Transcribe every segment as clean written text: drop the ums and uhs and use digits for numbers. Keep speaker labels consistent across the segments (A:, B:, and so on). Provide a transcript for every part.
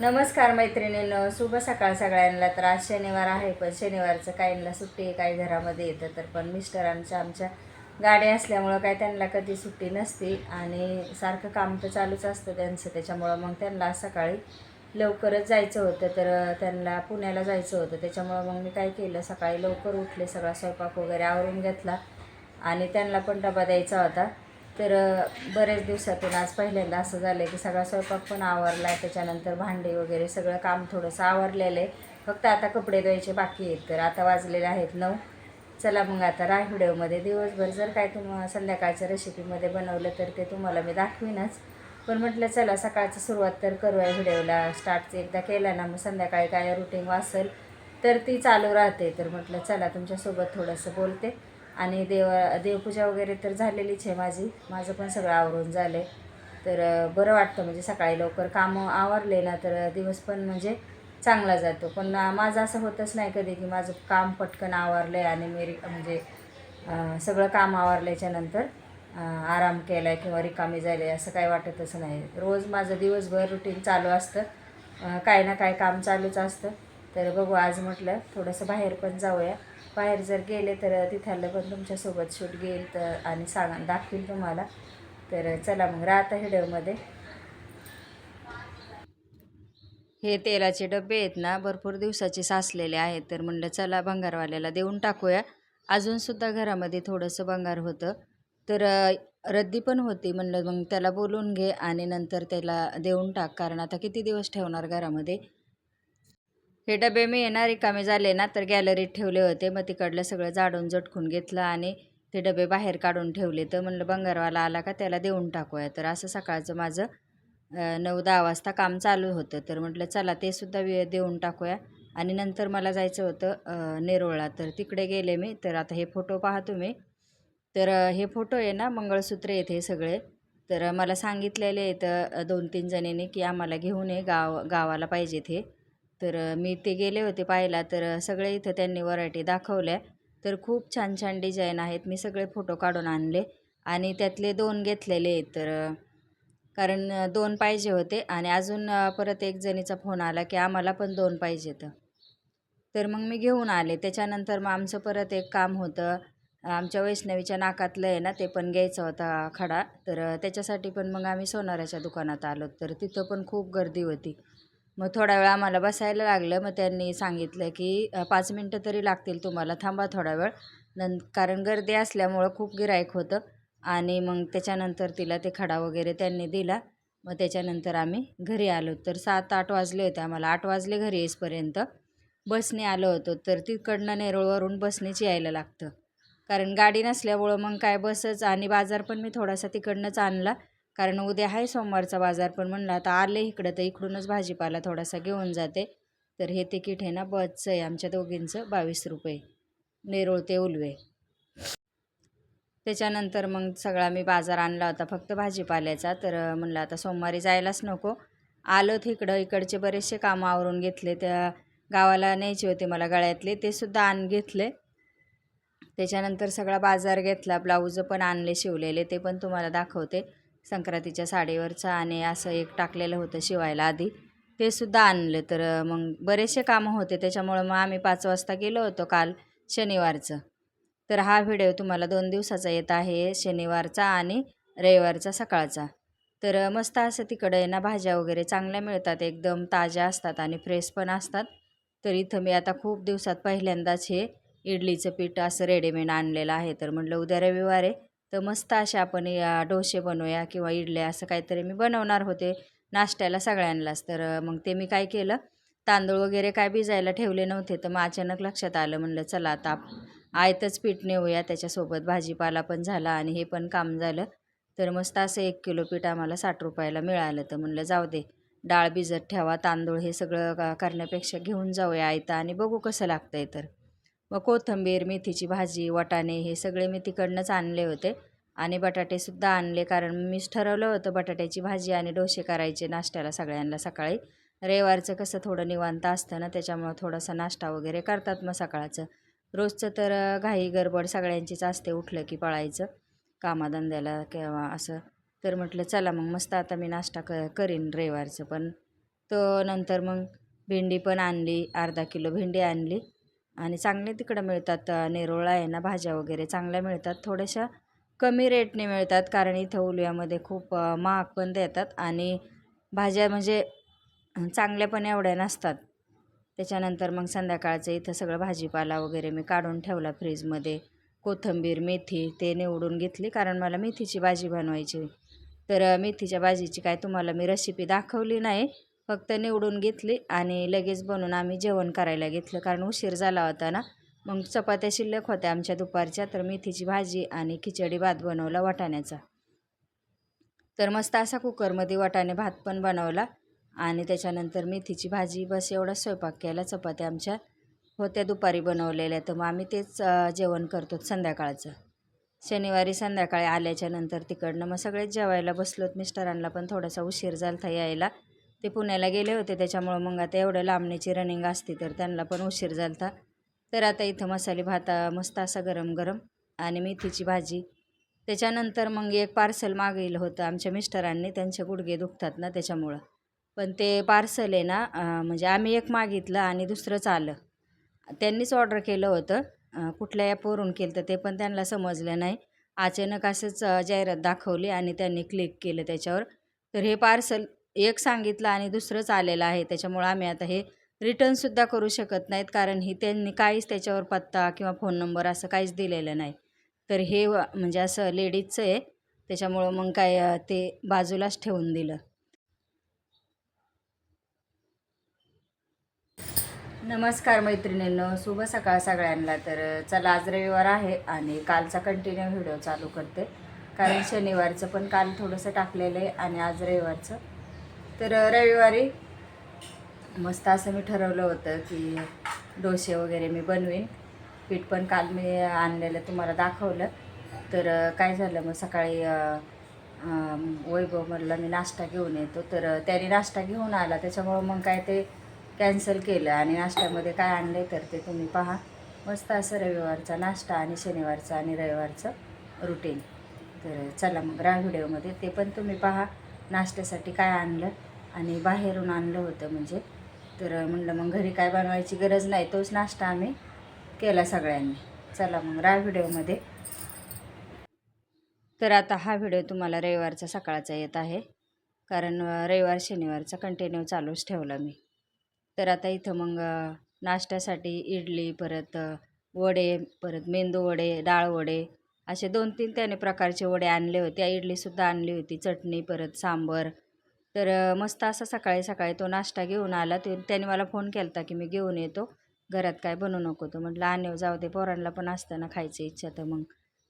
A: नमस्कार मैत्रिणींनो, शुभ सकाळ सगळ्यांना. तर आज शनिवार आहे, पण शनिवारचं काहींना सुट्टी आहे, काही घरामध्ये येतं. तर पण मिस्टरांच्या आमच्या गाड्या असल्यामुळं काय त्यांना कधी सुट्टी नसते आणि सारखं काम तर चालूच असतं त्यांचं. त्याच्यामुळं मग त्यांना सकाळी लवकरच जायचं होतं. तर त्यांना पुण्याला जायचं होतं. त्याच्यामुळं मग मी काय केलं, सकाळी लवकर उठले, सगळा स्वयंपाक वगैरे आवरून घेतला आणि त्यांना पण डबा द्यायचा होता. तर बरेच दिवसातून आज पहिल्यांदा असं झालं की सगळा स्वयंपाक पण आवरला आहे. त्याच्यानंतर भांडी वगैरे सगळं काम थोडंसं आवरलेलं आहे. फक्त आता कपडे धुवायचे बाकी आहेत. तर आता वाजलेले आहेत 9. चला मग आता राह व्हिडिओमध्ये. दिवसभर जर काय तुम्हाला संध्याकाळच्या रेसिपीमध्ये बनवलं तर ते तुम्हाला मी दाखवीनच. पण म्हटलं चला सकाळचं सुरुवात तर करूया व्हिडिओला स्टार्टचं. एकदा केलं ना मग संध्याकाळी काय रुटीन असेल तर ती चालू राहते. तर म्हटलं चला तुमच्यासोबत थोडंसं बोलते. आणि देवपूजा वगैरे तर झालेलीच आहे माझं पण सगळं आवरून झालं आहे. तर बरं वाटतं म्हणजे सकाळी लवकर कामं आवरले ना तर दिवस पण म्हणजे चांगला जातो. पण माझं असं होतच नाही कधी की माझं काम पटकन आवरलं आहे आणि मी म्हणजे सगळं काम आवरल्याच्यानंतर आराम केला आहे किंवा रिकामी झाले असं काही वाटतच नाही. रोज माझं दिवसभर रुटीन चालू असतं, काय ना काय काम चालूच असतं. तर बघू आज म्हटलं थोडंसं बाहेर पण जाऊया. बाहेर जर गेले तर तिथलं पण तुमच्यासोबत शूट घेईल तर आणि दाखवील तुम्हाला. तर चला मग राहता व्हिडिओमध्ये. हे तेलाचे डबे आहेत ना, भरपूर दिवसाचे साचलेले आहेत. तर म्हणलं चला भंगारवाल्याला देऊन टाकूया. अजूनसुद्धा घरामध्ये थोडंसं भंगार होतं. तर रद्दी पण होती. म्हणलं मग त्याला बोलून घे आणि नंतर त्याला देऊन टाक, कारण आता किती दिवस ठेवणार घरामध्ये. हे डबे मी येणार रिकामे झाले ना तर गॅलरीत ठेवले होते. मग तिकडलं सगळं झाडून झटकून घेतलं आणि ते डबे बाहेर काढून ठेवले. तर म्हणलं भंगारवाला आला का त्याला देऊन टाकूया. तर असं सकाळचं माझं 9-10 वाजता काम चालू होतं. तर म्हटलं चला ते सुद्धा देऊन टाकूया. आणि नंतर मला जायचं होतं नेरोळला. तर तिकडे गेले मी. तर आता हे फोटो पहा तुम्ही. तर हे फोटो आहे ना, मंगळसूत्र आहेत हे सगळे. तर मला सांगितलेले आहेत 2-3 जणींनी की आम्हाला घेऊन ये, गावाला पाहिजेत हे. तर मी ते गेले होते पाहायला. तर सगळे इथं त्यांनी व्हरायटी दाखवल्या. तर खूप छान छान डिझाईन आहेत. मी सगळे फोटो काढून आणले आणि त्यातले 2 घेतलेले आहेत. तर कारण 2 पाहिजे होते आणि अजून परत एक जणीचा फोन आला की आम्हाला पण 2 पाहिजेत. तर मग मी घेऊन आले. त्याच्यानंतर मग आमचं परत एक काम होतं. आमच्या वैष्णवीच्या नाकातलं आहे ना, ते पण घ्यायचं होता खडा. तर त्याच्यासाठी पण मग आम्ही सोनाराच्या दुकानात आलो. तर तिथं पण खूप गर्दी होती. मग थोडा वेळ आम्हाला बसायला लागलं. मग त्यांनी सांगितलं की 5 मिनटं तरी लागतील तुम्हाला, थांबा थोडा वेळ. कारण गर्दी असल्यामुळं खूप गिऱ्हाईक होतं. आणि मग त्याच्यानंतर तिला ते खडा वगैरे त्यांनी दिला. मग त्याच्यानंतर आम्ही घरी आलो. तर 7-8 वाजले होते आम्हाला. 8 वाजले घरी येईपर्यंत. बसने आलो होतो. तर तिकडनं नेरूळवरून बसनेच यायला लागतं. कारण गाडी नसल्यामुळं मग काय बसच. आणि बाजार पण मी थोडासा तिकडनंच आणला. कारण उद्या आहे सोमवारचा बाजार. पण म्हणलं आता आले इकडं तर इकडूनच भाजीपाला थोडासा घेऊन जाते. तर हे तिकीट आहे ना बसचं आहे आमच्या दोघींचं, ₹22. नेरूळ ते उलवे. त्याच्यानंतर मग सगळा मी बाजार आणला होता फक्त भाजीपाल्याचा. तर म्हणलं आता सोमवारी जायलाच नको. आलो तिकडं, इकडचे बरेचसे कामं आवरून घेतले. त्या गावाला न्यायचे होते मला गळ्यातले, ते सुद्धा घेतले. त्याच्यानंतर सगळा बाजार घेतला. ब्लाऊजं पण आणले शिवलेले, ते पण तुम्हाला दाखवते. संक्रांतीच्या साडीवरचं आणि असं एक टाकलेलं होतं शिवायला आधी, ते सुद्धा आणलं. तर मग बरेचसे कामं होते. त्याच्यामुळं मग आम्ही 5 वाजता गेलो होतो काल शनिवारचं. तर हा व्हिडिओ तुम्हाला 2 दिवसाचा येत आहे, शनिवारचा आणि रविवारचा सकाळचा. तर मस्त असं तिकडं आहे ना भाज्या वगैरे चांगल्या मिळतात, एकदम ताज्या असतात आणि फ्रेश पण असतात. तर इथं मी आता खूप दिवसात पहिल्यांदाच हे इडलीचं पीठ असं रेडीमेड आणलेलं आहे. तर म्हटलं उद्या रविवार आहे तर मस्त असे आपण डोसे बनवूया किंवा इडल्या असं काहीतरी मी बनवणार होते नाश्त्याला सगळ्यांनाच. तर मग ते मी काय केलं, तांदूळ वगैरे काय भिजायला ठेवले नव्हते. तर मग अचानक लक्षात आलं, म्हणलं चला आता आयतच पीठ नेऊया, त्याच्यासोबत भाजीपाला पण झाला आणि हे पण काम झालं. तर मस्त असं 1 किलो पीठ आम्हाला ₹60 मिळालं. तर म्हणलं जाऊ दे, डाळ भिजत ठेवा, तांदूळ हे सगळं करण्यापेक्षा घेऊन जाऊया आयतं आणि बघू कसं लागतंय. तर मग कोथिंबीर, मेथीची भाजी, वाटाणे हे सगळे मी तिकडनंच आणले होते आणि बटाटेसुद्धा आणले. कारण मीच ठरवलं होतं बटाट्याची भाजी आणि डोसे करायचे नाश्त्याला सगळ्यांना सकाळी. रविवारचं कसं थोडं निवांत असतं ना, त्याच्यामुळं थोडासा नाश्ता वगैरे करतात मग सकाळचं. रोजचं तर घाई गडबड सगळ्यांचीच असते, उठलं की पळायचं कामाधंद्याला किंवा असं. तर म्हटलं चला मग मस्त आता मी नाश्ता करीन रविवारचं. पण तो नंतर मग भेंडी पण आणली, अर्धा किलो भेंडी आणली. आणि चांगले तिकडं मिळतात, नेरोळा आहे ना, भाज्या वगैरे चांगल्या मिळतात. थोड्याशा कमी रेटने मिळतात, कारण इथं उलव्यामध्ये खूप महाग पण देतात आणि भाज्या म्हणजे चांगल्या पण एवढ्या नसतात. त्याच्यानंतर मग संध्याकाळचं इथं सगळं भाजीपाला वगैरे मी काढून ठेवला फ्रीजमध्ये. कोथिंबीर, मेथी ते निवडून घेतली, कारण मला मेथीची भाजी बनवायची. तर मेथीच्या भाजीची काय तुम्हाला मी रेसिपी दाखवली नाही, फक्त निवडून घेतली आणि लगेच बनवून आम्ही जेवण करायला घेतलं, कारण उशीर झाला होता ना. मग चपात्या शिल्लक होत्या आमच्या दुपारच्या, तर मेथीची भाजी आणि खिचडी भात बनवला वाटाण्याचा. तर मस्त असा कुकरमध्ये वाटाणे भात पण बनवला आणि त्याच्यानंतर मेथीची भाजी, बस एवढा स्वयंपाक केला. चपात्या आमच्या होत्या दुपारी बनवलेल्या, तर मग आम्ही तेच जेवण करतो संध्याकाळचं. शनिवारी संध्याकाळी आल्याच्या नंतर तिकडनं मग सगळेच जेवायला बसलोत. मिस्टरांना पण थोडासा उशीर झाला यायला, ते पुण्याला गेले होते, त्याच्यामुळं मग आता एवढं लांबणीची रनिंग असती तर त्यांना पण उशीर झाला. तर आता इथं मसाले भात मस्त असा गरम गरम आणि मेथीची भाजी. त्याच्यानंतर मग एक पार्सल मागवलं होतं आमच्या मिस्टरांनी, त्यांचे गुडघे दुखतात ना त्याच्यामुळं. पण ते पार्सल आहे ना, म्हणजे आम्ही एक मागितलं आणि दुसरंच आलं. त्यांनीच ऑर्डर केलं होतं, कुठल्या ॲपवरून केलं तर ते पण त्यांना समजलं नाही. अचानक असंच जाहिरात दाखवली आणि त्यांनी क्लिक केलं त्याच्यावर. तर हे पार्सल एक सांगितलं आणि दुसरंच आलेलं आहे. त्याच्यामुळं आम्ही आता हे रिटर्नसुद्धा करू शकत नाहीत, कारण ही त्यांनी काहीच त्याच्यावर पत्ता किंवा फोन नंबर असं काहीच दिलेलं नाही. तर हे म्हणजे असं लेडीजचं आहे, त्याच्यामुळं मग काय ते बाजूलाच ठेवून दिलं. नमस्कार मैत्रिणींनो, शुभ सकाळ सगळ्यांना. तर चला, आज रविवार आहे आणि कालचा कंटिन्यू व्हिडिओ चालू करते, कारण शनिवारचं पण काल थोडंसं टाकलेलं आहे आणि आज रविवारचं. तर रविवारी मस्त असं मी ठरवलं होतं की डोसे वगैरे मी बनवीन. पीठ पण काल मी आणलेलं तुम्हाला दाखवलं. तर काय झालं, मग सकाळी वैभव म्हणला मी नाश्ता घेऊन येतो, तर त्याने नाश्ता घेऊन आला, त्याच्यामुळं मग काय ते कॅन्सल केलं. आणि नाश्त्यामध्ये काय आणलं तर ते तुम्ही पहा. मस्त असं रविवारचा नाश्ता आणि शनिवारचं आणि रविवारचं रुटीन. तर चला मग राहा व्हिडिओमध्ये, ते पण तुम्ही पहा. नाश्त्यासाठी काय आणलं आणि बाहेरून आणलं होतं म्हणजे, तर म्हणलं मग घरी काय बनवायची गरज नाही, तोच नाश्ता आम्ही केला सगळ्यांनी. चला मग राहा व्हिडिओमध्ये. तर आता हा व्हिडिओ तुम्हाला रविवारचा सकाळचा येत आहे, कारण रविवार शनिवारचा कंटिन्यू चालूच ठेवला मी. तर आता इथं मग नाश्त्यासाठी इडली, परत वडे, परत मेंदू वडे, डाळ वडे, असे 2-3 त्याने प्रकारचे वडे आणले होते. इडलीसुद्धा आणली होती, चटणी, परत सांबर. तर मस्त असा सकाळी सकाळी तो नाश्ता घेऊन आला. त्याने मला फोन केला होता की मी घेऊन येतो, घरात काय बनवू नको. तो म्हटलं आणेव, जाऊ दे, पोरांना पण असतं ना खायची इच्छा. तर मग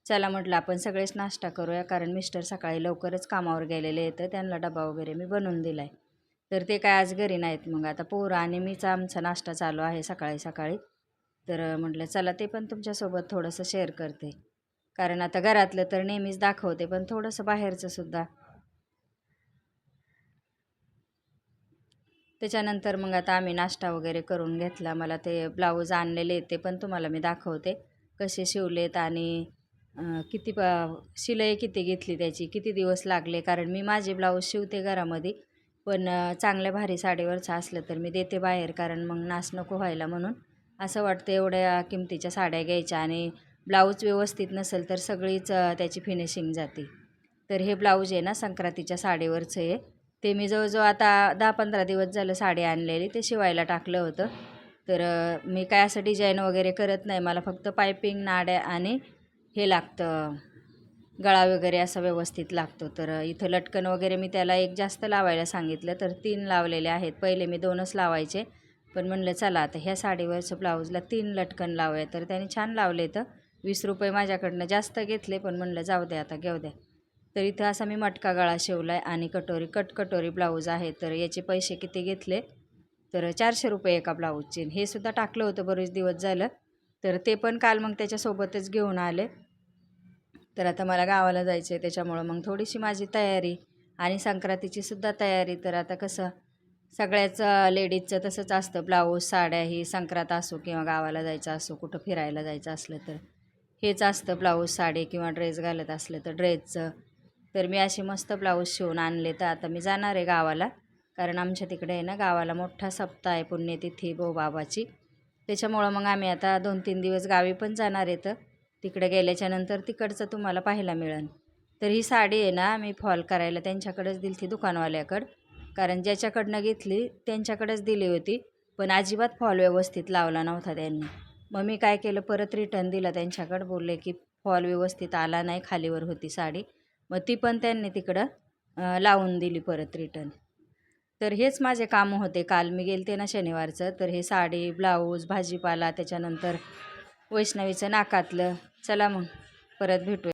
A: चला म्हटलं आपण सगळेच नाश्ता करूया, कारण मिस्टर सकाळी लवकरच कामावर गेलेले आहेत, त्यांना डबा वगैरे मी बनवून दिला आहे. तर ते काय आज घरी नाहीत, मग आता पोरं आणि मीच आमचा नाश्ता चालू आहे सकाळी सकाळी. तर म्हटलं चला ते पण तुमच्यासोबत थोडंसं शेअर करते, कारण आता घरातलं तर नेहमीच दाखवते, पण थोडंसं बाहेरचं सुद्धा. त्याच्यानंतर मग आता आम्ही नाश्ता वगैरे करून घेतला. मला ते ब्लाऊज आणलेले ते पण तुम्हाला मी दाखवते, कसे शिवलेत आणि किती शिलाई किती घेतली, त्याची किती दिवस लागले. कारण मी माझे ब्लाऊज शिवते घरामध्ये, पण चांगल्या भारी साडीवरचं असलं तर मी देते बाहेर, कारण मग नास नको व्हायला म्हणून. असं वाटतं एवढ्या किमतीच्या साड्या घ्यायच्या आणि ब्लाऊज व्यवस्थित नसेल तर सगळीच त्याची फिनिशिंग जाते. तर हे ब्लाऊज आहे ना, संक्रांतीच्या साडीवरचं आहे. ते मी जवळजवळ आता 10-15 दिवस झालं साडी आणलेली, ते शिवायला टाकलं होतं. तर मी काय असं डिझाईन वगैरे करत नाही, मला फक्त पायपिंग, नाड्या आणि हे लागतं, गळा वगैरे असं व्यवस्थित लागतो. तर इथं लटकन वगैरे मी त्याला एक जास्त लावायला सांगितलं, तर 3 लावलेले आहेत. पहिले मी 2च लावायचे, पण म्हणलं चला आता ह्या साडीवरचं ब्लाऊजला 3 लटकन लावूया. तर त्याने छान लावले. तर ₹20 माझ्याकडनं जास्त घेतले, पण म्हणलं जाऊ द्या आता, घेऊ द्या. तर इथं असा मी मटका गळा शिवला आहे आणि कटोरी ब्लाऊज आहे. तर याचे पैसे किती घेतले, तर ₹400 एका ब्लाऊजचे. हे सुद्धा टाकलं होतं बरेच दिवस झालं, तर ते पण काल मग त्याच्यासोबतच घेऊन आले. तर आता मला गावाला जायचं आहे, त्याच्यामुळं मग थोडीशी माझी तयारी आणि संक्रांतीची सुद्धा तयारी. तर आता कसं सगळ्याच लेडीजचं तसंच असतं, ब्लाऊज, साड्या, ही संक्रांत असो किंवा गावाला जायचं असो, कुठं फिरायला जायचं असलं तर हेच असतं, ब्लाऊज, साडी किंवा ड्रेस घालत असलं तर ड्रेसचं. तर मी अशी मस्त ब्लाऊज शिवून आणले. तर आता मी जाणार आहे गावाला, कारण आमच्या तिकडे आहे ना गावाला मोठा सप्ताह आहे पुण्यतिथी बाबाची. त्याच्यामुळं मग आम्ही आता 2-3 दिवस गावी पण जाणार आहेत. तिकडे गेल्याच्यानंतर तिकडचं तुम्हाला पाहायला मिळेल. तर ही साडी आहे ना मी फॉल करायला त्यांच्याकडेच दिली ती दुकानवाल्याकडं, कारण ज्याच्याकडनं घेतली त्यांच्याकडेच दिली होती, पण अजिबात फॉल व्यवस्थित लावला नव्हता त्यांनी. मग मी काय केलं, परत रिटर्न दिलं त्यांच्याकडं. बोलले की फॉल व्यवस्थित आला नाही, खालीवर होती साडी. मग ती पण त्यांनी तिकडं लावून दिली परत रिटर्न. तर हेच माझे कामं होते. काल मी गेलते ना शनिवारचं, तर हे साडी, ब्लाऊज, भाजीपाला, त्याच्यानंतर वैष्णवीचं नाकातलं. चला मग परत भेटूया.